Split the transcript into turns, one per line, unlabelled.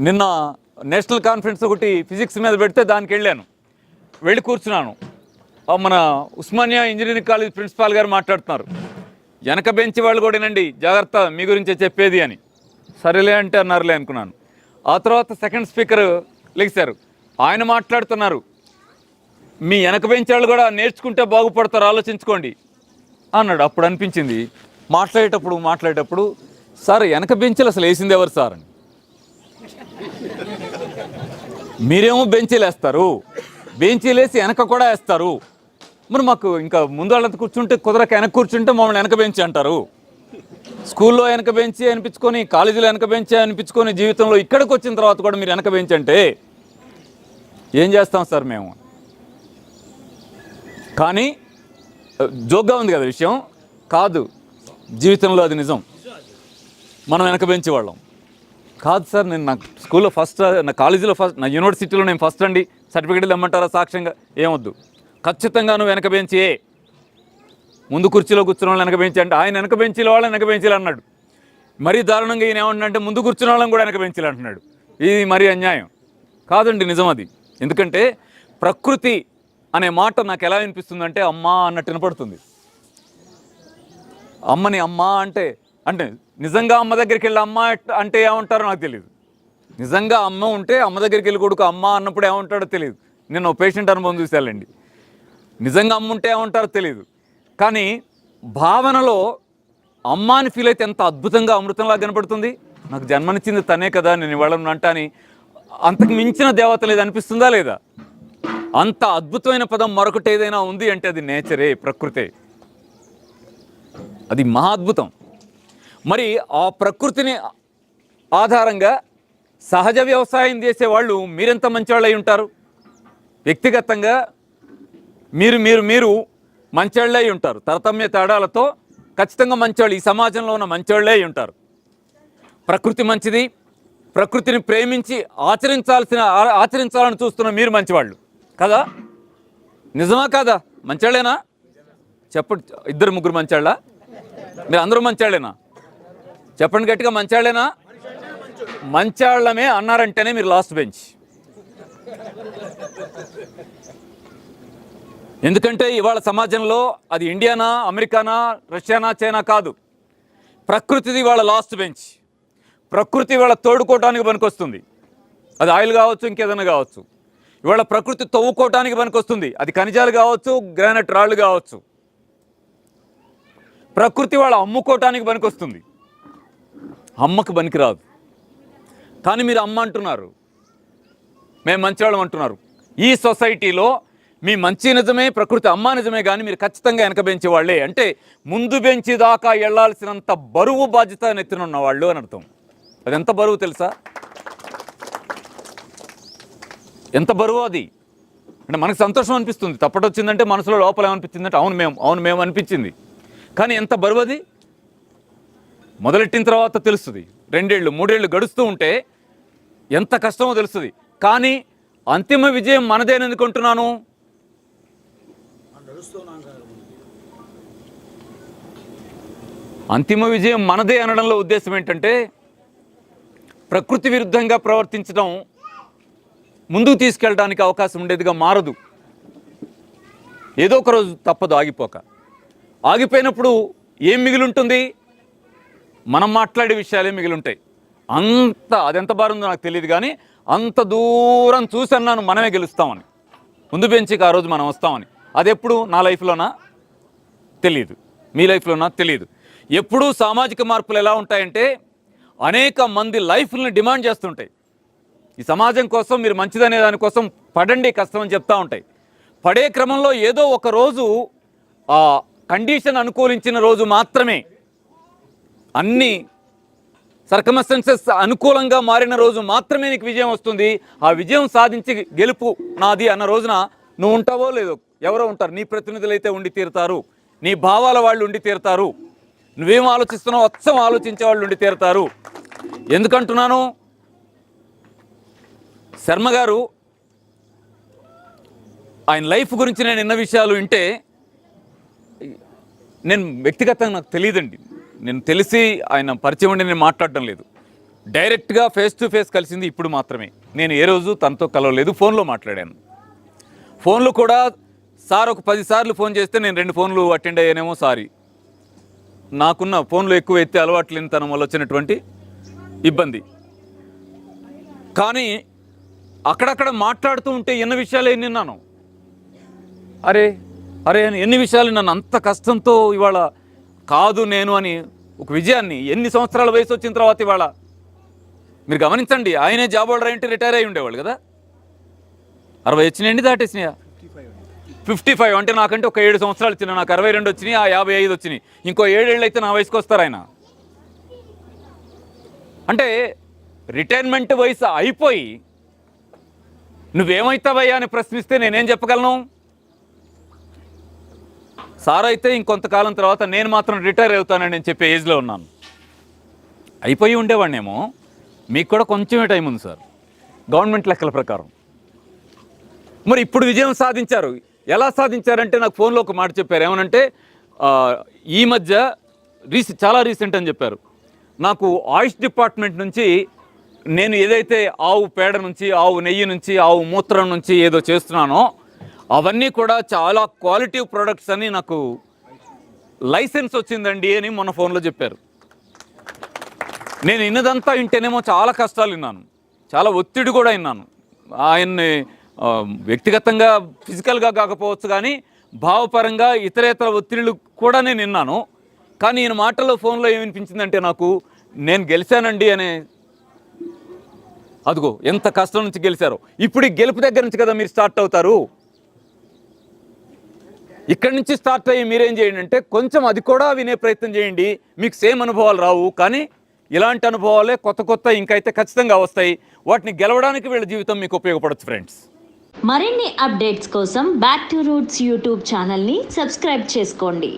నిన్న national conference ఒకటి physics మీద పెడితే దానికి వెళ్ళి కూర్చున్నాను. మన ఉస్మానియా ఇంజనీరింగ్ కాలేజ్ ప్రిన్సిపాల్ గారు మాట్లాడుతున్నారు. వెనక బెంచ్ వాళ్ళు కూడానండి జాగ్రత్త మీ గురించే చెప్పేది అని. సరేలే అంటే అన్నారులే అనుకున్నాను. ఆ తర్వాత సెకండ్ స్పీకర్ లెగిశారు. ఆయన మాట్లాడుతున్నారు, మీ వెనక బెంచ్ వాళ్ళు కూడా నేర్చుకుంటే బాగుపడతారు, ఆలోచించుకోండి అన్నాడు. అప్పుడు అనిపించింది మాట్లాడేటప్పుడు సార్ వెనక బెంచ్లు అసలు వేసింది ఎవరు సార్ అని. మీరేమో బెంచీలు వేస్తారు, బెంచీలు వేసి వెనక కూడా వేస్తారు. మరి మాకు ఇంకా ముందు వాళ్ళంతా కూర్చుంటే కుదరక వెనక కూర్చుంటే మమ్మల్ని వెనక బెంచి అంటారు. స్కూల్లో వెనక బెంచి అనిపించుకొని, కాలేజీలో వెనక బెంచి అనిపించుకొని, జీవితంలో ఇక్కడికి వచ్చిన తర్వాత కూడా మీరు వెనక బెంచి అంటే ఏం చేస్తాం సార్ మేము? కానీ జోక్గా ఉంది కదా విషయం, కాదు జీవితంలో అది నిజం. మనం వెనక బెంచి వాళ్ళం కాదు సార్. నేను నా స్కూల్లో ఫస్ట్, నా కాలేజీలో ఫస్ట్, నా యూనివర్సిటీలో నేను ఫస్ట్ అండి, సర్టిఫికేట్లు ఇమ్మంటారా సాక్ష్యంగా? ఏమొద్దు, ఖచ్చితంగా నువ్వు వెనక బెంచి. ముందు కుర్చీలో కూర్చున్న వాళ్ళు వెనక బెంచి అంటే ఆయన వెనక బెంచీల వాళ్ళని వెనక బెంచీలు అన్నాడు. మరీ దారుణంగా ఈయన ఏమంటే ముందు కూర్చున్న వాళ్ళని కూడా వెనక బెంచీలు అంటున్నాడు. ఇది మరీ అన్యాయం కాదండి, నిజం అది. ఎందుకంటే ప్రకృతి అనే మాట నాకు ఎలా వినిపిస్తుందంటే అమ్మ అన్నట్టు వినపడుతుంది. అమ్మని అమ్మ అంటే నిజంగా అమ్మ దగ్గరికి వెళ్ళి అమ్మ అంటే ఏమంటారో నాకు తెలియదు. నిజంగా అమ్మ ఉంటే అమ్మ దగ్గరికి వెళ్ళి కొడుకు అమ్మ అన్నప్పుడు ఏమంటాడో తెలియదు. నేను పేషెంట్ అనుభవం చూశానండి. నిజంగా అమ్మ ఉంటే ఏమంటారో తెలియదు. కానీ భావనలో అమ్మ అని ఫీల్ అయితే ఎంత అద్భుతంగా అమృతంలా కనపడుతుంది. నాకు జన్మనిచ్చింది తనే కదా, నేను ఇవాళ అంటాని అంతకు మించిన దేవత లేదు అనిపిస్తుందా లేదా? అంత అద్భుతమైన పదం మరొకటి ఏదైనా ఉంది అంటే అది నేచరే, ప్రకృతే. అది మహా అద్భుతం. మరి ఆ ప్రకృతిని ఆధారంగా సహజ వ్యవసాయం చేసేవాళ్ళు మీరెంత మంచివాళ్ళు అయి ఉంటారు? వ్యక్తిగతంగా మీరు మంచివాళ్ళే అయి ఉంటారు. తరతమ్య తేడాలతో ఖచ్చితంగా మంచివాళ్ళు, ఈ సమాజంలో ఉన్న మంచివాళ్ళే అయి ఉంటారు. ప్రకృతి మంచిది, ప్రకృతిని ప్రేమించి ఆచరించాలని చూస్తున్న మీరు మంచివాళ్ళు కదా? నిజమా కాదా? మంచివాళ్ళేనా? చెప్పండి. ఇద్దరు ముగ్గురు మంచివాళ్ళ? మీరు అందరూ మంచివాళ్ళేనా? చెప్పండి గట్టిగా, మంచివాళ్ళేనా? మంచివాళ్ళమే అన్నారంటేనే మీరు లాస్ట్ బెంచ్. ఎందుకంటే ఇవాళ సమాజంలో అది ఇండియానా, అమెరికానా, రష్యానా, చైనా కాదు, ప్రకృతిది ఇవాళ లాస్ట్ బెంచ్. ప్రకృతి ఇవాళ తోడుకోవటానికి పనికొస్తుంది. అది ఆయిల్ కావచ్చు, ఇంకేదైనా కావచ్చు. ఇవాళ ప్రకృతి తవ్వుకోవటానికి పనికొస్తుంది. అది ఖనిజాలు కావచ్చు, గ్రానైట్ రాళ్ళు కావచ్చు. ప్రకృతి వాళ్ళ అమ్ముకోవటానికి పనికొస్తుంది, అమ్మకు పనికిరాదు. కానీ మీరు అమ్మ అంటున్నారు, మేము మంచివాళ్ళం అంటున్నారు. ఈ సొసైటీలో మీ మంచి నిజమే, ప్రకృతి అమ్మ నిజమే, కానీ మీరు ఖచ్చితంగా వెనక బెంచి వాళ్ళే. అంటే ముందు బెంచి దాకా వెళ్లాల్సినంత బరువు బాధ్యత నెత్తినున్న వాళ్ళు అని అర్థం. అది ఎంత బరువు తెలుసా? ఎంత బరువు అది అంటే మనకు సంతోషం అనిపిస్తుంది. తప్పటి వచ్చిందంటే మనసులో లోపల ఏమనిపించిందంటే అవును మేము అనిపించింది. కానీ ఎంత బరువు అది మొదలెట్టిన తర్వాత తెలుస్తుంది. 2 ఏళ్ళు 3 ఏళ్ళు గడుస్తూ ఉంటే ఎంత కష్టమో తెలుస్తుంది. కానీ అంతిమ విజయం మనదేని అనుకుంటున్నాను. అంతిమ విజయం మనదే అనడంలో ఉద్దేశం ఏంటంటే ప్రకృతి విరుద్ధంగా ప్రవర్తించడం ముందుకు తీసుకెళ్ళడానికి అవకాశం ఉండేదిగా మారదు. ఏదో ఒక రోజు తప్పదు ఆగిపోయినప్పుడు ఏం మిగిలింటుంది? మనం మాట్లాడే విషయాలే మిగిలింటాయి. అదెంత బారుందో నాకు తెలియదు, కానీ అంత దూరం చూసి అన్నాను మనమే గెలుస్తామని, ముందు బెంచికి ఆ రోజు మనం వస్తామని. అది ఎప్పుడు? నా లైఫ్లోనా తెలియదు, మీ లైఫ్లోనా తెలియదు. ఎప్పుడూ సామాజిక మార్పులు ఎలా ఉంటాయంటే అనేక మంది లైఫ్ని డిమాండ్ చేస్తుంటాయి. ఈ సమాజం కోసం మీరు మంచిదనే దానికోసం పడండి, కష్టం అని చెప్తూ ఉంటాయి. పడే క్రమంలో ఏదో ఒక రోజు ఆ కండిషన్ అనుకూలించిన రోజు మాత్రమే, అన్ని సర్కమ్స్టెన్సెస్ అనుకూలంగా మారిన రోజు మాత్రమే నీకు విజయం వస్తుంది. ఆ విజయం సాధించి గెలుపు నాది అన్న రోజున నువ్వు ఉంటావో లేదో ఎవరో ఉంటారు. నీ ప్రతినిధులు అయితే ఉండి తీరుతారు, నీ భావాల వాళ్ళు ఉండి తీరుతారు, నువ్వేం ఆలోచిస్తున్నావు అచ్చం ఆలోచించే వాళ్ళు ఉండి తీరుతారు. ఎందుకంటున్నాను? శర్మ గారు ఆయన లైఫ్ గురించి నేను ఎన్న విషయాలు వింటే, నేను వ్యక్తిగతంగా నాకు తెలియదండి, నేను తెలిసి ఆయన పరిచయం ఉండి నేను మాట్లాడటం లేదు. డైరెక్ట్గా ఫేస్ టు ఫేస్ కలిసింది ఇప్పుడు మాత్రమే. నేను ఏ రోజు తనతో కలవలేదు, ఫోన్లో మాట్లాడాను. ఫోన్లు కూడా సార్ ఒక 10 సార్లు ఫోన్ చేస్తే నేను 2 ఫోన్లు అటెండ్ అయ్యానేమో, సారీ. నాకున్న ఫోన్లు ఎక్కువ ఎత్తే అలవాటు లేని తనం వల్ల వచ్చినటువంటి ఇబ్బంది. కానీ అక్కడక్కడ మాట్లాడుతూ ఉంటే ఎన్ని విషయాలు విన్నాను. అరే అరే అని ఎన్ని విషయాలు నన్ను అంత కష్టంతో ఇవాళ కాదు నేను అని ఒక విజయాన్ని ఎన్ని సంవత్సరాల వయసు వచ్చిన తర్వాత ఇవాళ మీరు గమనించండి. ఆయనే జాబ్ హోల్డర్ అంటే రిటైర్ అయి ఉండేవాళ్ళు కదా. 60 వచ్చినాయండి, దాటేసినాయా? 55 అంటే నాకంటే ఒక 7 సంవత్సరాలు వచ్చినాయి. నాకు 62 వచ్చినాయి, ఆ 55 వచ్చినాయి. ఇంకో 7 ఏళ్ళు అయితే నా వయసుకు వస్తారు ఆయన. అంటే రిటైర్మెంట్ వయసు అయిపోయి నువ్వేమవుతావయ్యా అని ప్రశ్నిస్తే నేనేం చెప్పగలను? సార్ అయితే ఇంకొంతకాలం తర్వాత నేను మాత్రం రిటైర్ అవుతానని నేను చెప్పే ఏజ్లో ఉన్నాను. అయిపోయి ఉండేవాడినేమో. మీకు కూడా కొంచెమే టైం ఉంది సార్ గవర్నమెంట్ లెక్కల ప్రకారం. మరి ఇప్పుడు విజయం సాధించారు. ఎలా సాధించారంటే నాకు ఫోన్లో ఒక మాట చెప్పారు. ఏమనంటే ఈ మధ్య చాలా రీసెంట్ అని చెప్పారు. నాకు ఆయుష్ డిపార్ట్మెంట్ నుంచి నేను ఏదైతే ఆవు పేడ నుంచి, ఆవు నెయ్యి నుంచి, ఆవు మూత్రం నుంచి ఏదో చేస్తున్నానో అవన్నీ కూడా చాలా క్వాలిటీ ప్రొడక్ట్స్ అని నాకు లైసెన్స్ వచ్చిందండి అని మొన్న ఫోన్లో చెప్పారు. నేను ఇన్నదంతా వింటేనేమో చాలా కష్టాలు విన్నాను, చాలా ఒత్తిడి కూడా విన్నాను. ఆయన్ని వ్యక్తిగతంగా ఫిజికల్గా కాకపోవచ్చు కానీ భావపరంగా ఇతరేతర ఒత్తిళ్ళు కూడా నేను విన్నాను. కానీ ఈయన మాటల్లో ఫోన్లో ఏమనిపించిందంటే నాకు, నేను గెలిచానండి అనే, అదిగో ఎంత కష్టం నుంచి గెలిచారో. ఇప్పుడు ఈ గెలుపు దగ్గర నుంచి కదా మీరు స్టార్ట్ అవుతారు. ఇక్కడి నుంచి స్టార్ట్ అయ్యి మీరేం చేయండి అంటే కొంచెం అది కూడా వినే ప్రయత్నం చేయండి. మీకు సేమ్ అనుభవాలు రావు, కానీ ఇలాంటి అనుభవాలే కొత్త కొత్త ఇంకైతే ఖచ్చితంగా వస్తాయి. వాటిని గెలవడానికి వీళ్ళ జీవితం మీకు ఉపయోగపడచ్చు ఫ్రెండ్స్.
మరిన్ని అప్డేట్స్ కోసం బ్యాక్ టు రూట్స్ యూట్యూబ్ ఛానల్ని సబ్స్క్రైబ్ చేసుకోండి.